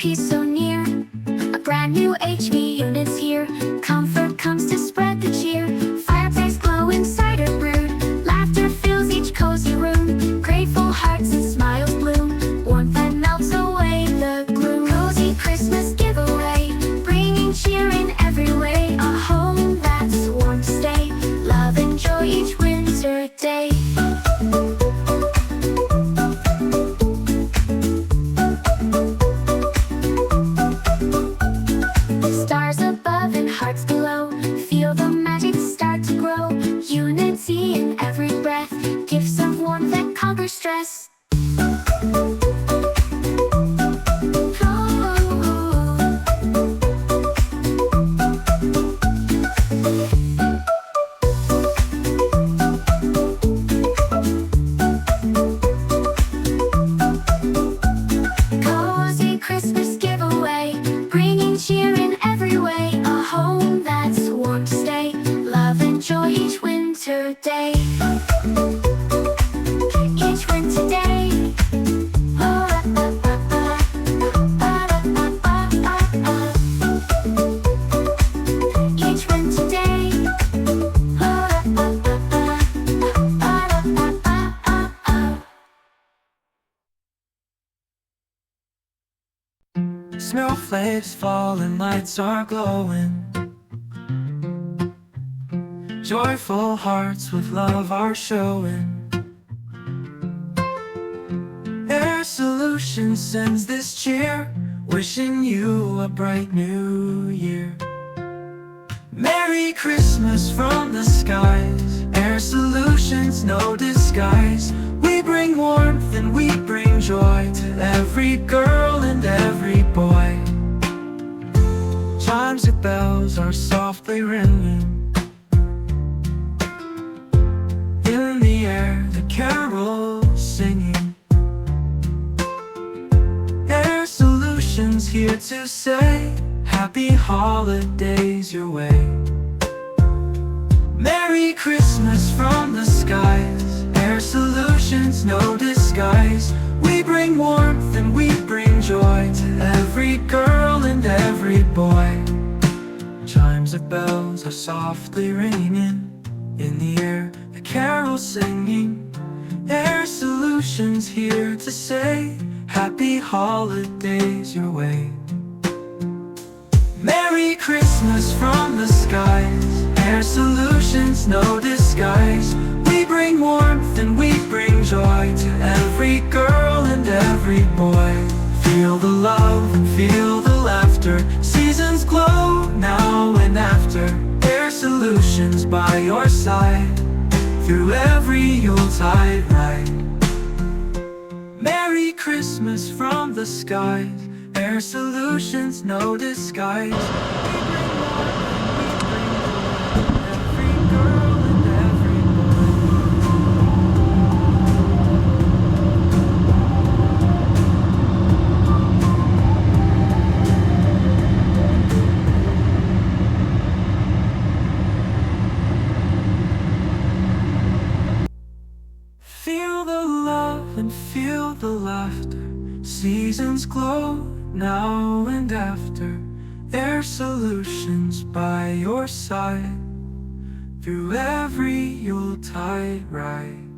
peace so near. A brand new HV unit's here. Comfort comes to spread the cheer. Fireplace glow inside her brood. Laughter fills each cozy room. Grateful hearts and smiles bloom. Warmth that melts away the gloom. Cozy Christmas giveaway, bringing cheer in every way. A home that's warm to stay. Love and joy each winter day. Stars above and hearts below, feel the magic start to grow. Unity in every breath, gifts of warmth that conquer stress. Cozy Christmas giveaway, bringing cheer in every way. A home that's warm to stay. Love and joy each winter day. Each winter day. Each winter day. Snowflakes fall and lights are glowing. Joyful hearts with love are showing. Aire Solutions sends this cheer, wishing you a bright new year. Merry Christmas from the skies. Aire Solutions, no disguise. We bring warmth and we bring joy to every girl and every boy. Chimes of bells are softly ringing. In the air, the carols singing. Aire Solutions here to say, happy holidays your way. Merry Christmas from the skies. Aire Solutions, no disguise. We bring warmth and we bring joy to every girl and every boy. Chimes of bells are softly ringing. In the air, the carols singing. Aire Solutions here to say, happy holidays your way. Merry Christmas from the skies. Aire Solutions, no disguise. We bring warmth and we bring joy to every girl and every boy. Feel the love and feel the laughter. Seasons glow now and after. Aire Solutions by your side through every Yuletide ride. Merry Christmas from the skies. Aire Solutions, no disguise. We bring warmth and we bring joy to every girl and every Feel the love and feel the laughter. Seasons glow now and after. Aire Solutions by your side through every Yuletide ride.